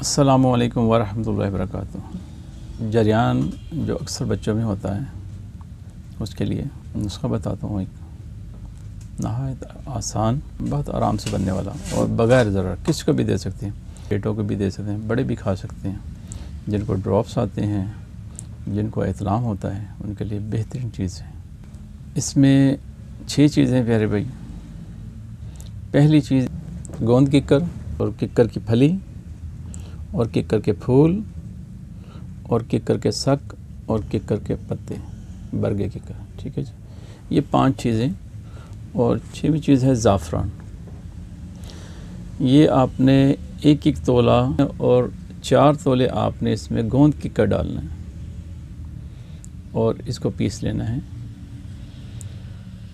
अस्सलामु अलैकुम वरहमतुल्लाहि वबरकातुहू। जरियान जो अक्सर बच्चों में होता है उसके लिए नुस्खा बताता हूँ। एक नहायत आसान, बहुत आराम से बनने वाला और बग़ैर ज़रूरत किसी को भी दे सकते हैं। पेटों को भी दे सकते हैं, बड़े भी खा सकते हैं। जिनको ड्रॉप्स आते हैं, जिनको इतलाम होता है, उनके लिए बेहतरीन चीज़ है। इसमें 6 चीज़ें प्यारे भाई। पहली चीज़ गोंद किक्कर और किक्कर की फली और किक्कर के फूल और किक्कर के सक और किक्कर के पत्ते, बरगे किक्कर, ठीक है जी। ये 5 चीज़ें। और 6वीं चीज़ है ज़ाफ़रान। ये आपने 1-1 तोला और 4 तोले आपने इसमें गोंद किक्कर डालना है और इसको पीस लेना है।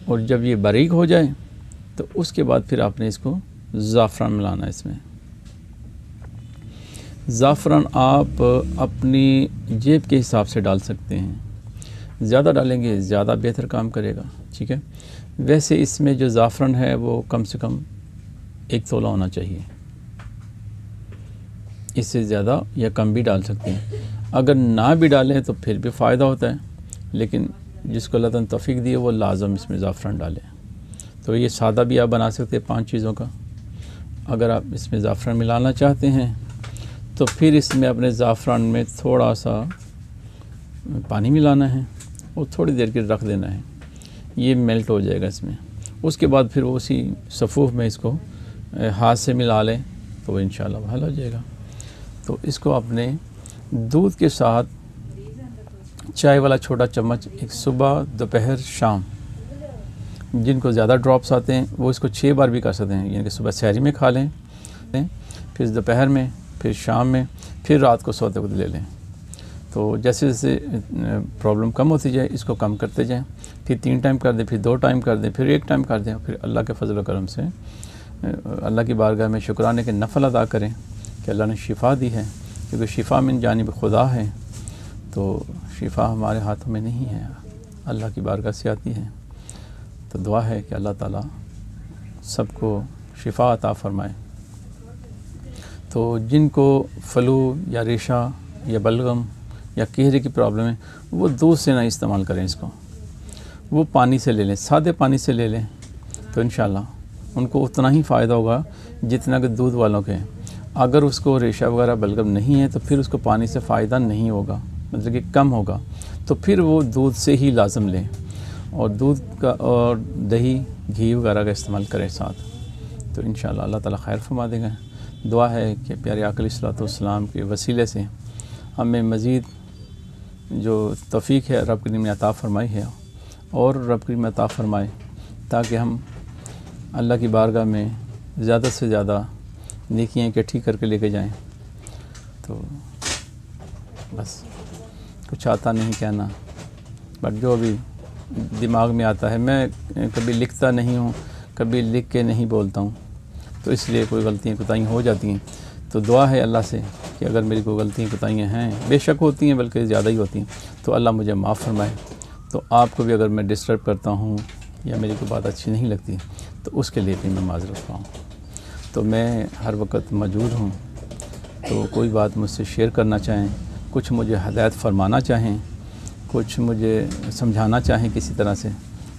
और जब ये बारीक हो जाए तो उसके बाद फिर आपने इसको ज़ाफ़रान मिलाना है। इसमें ज़ाफ़रान आप अपनी जेब के हिसाब से डाल सकते हैं। ज़्यादा डालेंगे ज़्यादा बेहतर काम करेगा, ठीक है। वैसे इसमें जो ज़ाफ़रान है वो कम से कम 1 तोला होना चाहिए। इससे ज़्यादा या कम भी डाल सकते हैं। अगर ना भी डालें तो फिर भी फ़ायदा होता है, लेकिन जिसको अल्लाह ताला तौफ़ीक़ दी है वो लाज़म इसमें ज़ाफ़रान डालें। तो ये सादा भी आप बना सकते हैं 5 चीज़ों का। अगर आप इसमें ज़ाफ़रान मिलाना चाहते हैं तो फिर इसमें अपने ज़ाफ़रान में थोड़ा सा पानी मिलाना है और थोड़ी देर के रख देना है। ये मेल्ट हो जाएगा इसमें। उसके बाद फिर उसी सफ़ूफ़ में इसको हाथ से मिला लें तो इंशाल्लाह हल हो जाएगा। तो इसको अपने दूध के साथ चाय वाला छोटा चम्मच, एक सुबह, दोपहर, शाम, जिनको ज़्यादा ड्रॉप्स आते हैं वो इसको 6 बार भी कर सकते हैं। यानी कि सुबह सहरी में खा लें, फिर दोपहर में, फिर शाम में, फिर रात को सोते वक्त ले लें। तो जैसे जैसे प्रॉब्लम कम होती जाए इसको कम करते जाएं। फिर 3 टाइम कर दें, फिर 2 टाइम कर दें, फिर 1 टाइम कर दें। फिर अल्लाह के फजल व करम से अल्लाह की बारगाह में शुक्राने के नफ़ल अदा करें कि अल्लाह ने शिफ़ा दी है, क्योंकि शिफ़ा मिन जानिब खुदा है। तो शिफ़ा हमारे हाथों में नहीं है, अल्लाह की बारगाह से आती है। तो दुआ है कि अल्लाह ताला सबको शिफ़ा अता फ़रमाए। तो जिनको फ्लू या रेशा या बलगम या चेहरे की प्रॉब्लम है वो दूध से ना इस्तेमाल करें इसको, वो पानी से ले लें, सादे पानी से ले लें। तो इंशाल्लाह उनको उतना ही फ़ायदा होगा जितना कि दूध वालों के। अगर उसको रेशा वगैरह बलगम नहीं है तो फिर उसको पानी से फ़ायदा नहीं होगा, मतलब कि कम होगा। तो फिर वो दूध से ही लाजम लें और दूध का और दही, घी वगैरह का इस्तेमाल करें साथ। तो इंशाल्लाह अल्लाह ताला खैर फरमा देगा। दुआ है कि प्यारे आका अलैहिस्सलाम के वसीले से हमें मज़ीद जो तौफ़ीक़ है रब करीम ने अता फ़रमाई है और रब करीम अता फ़रमाए, ताकि हम अल्लाह की बारगाह में ज़्यादा से ज़्यादा नेकियां इकट्ठी करके लेके जाएं। तो बस कुछ आता नहीं कहना, बट जो भी दिमाग में आता है। मैं कभी लिखता नहीं हूँ, कभी लिख के नहीं बोलता हूँ, तो इसलिए कोई गलतियाँ कोताहियाँ हो जाती हैं। तो दुआ है अल्लाह से कि अगर मेरी कोई गलतियाँ कोताहियाँ हैं, बेशक होती हैं बल्कि ज़्यादा ही होती हैं, तो अल्लाह मुझे माफ़ फरमाए। तो आपको भी अगर मैं डिस्टर्ब करता हूँ या मेरी कोई बात अच्छी नहीं लगती तो उसके लिए भी मैं माज़रत पाऊँ। तो मैं हर वक्त मौजूद हूँ। तो कोई बात मुझसे शेयर करना चाहें, कुछ मुझे हिदायत फरमाना चाहें, कुछ मुझे समझाना चाहें किसी तरह से,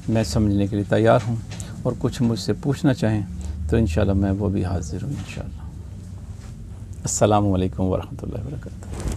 मैं समझने के लिए तैयार हूँ। और कुछ मुझसे पूछना चाहें तो इंशाल्लाह मैं वो भी हाज़िर हूँ इंशाल्लाह। अस्सलामु अलैकुम वरहमतुल्लाहि वबरकातुहू।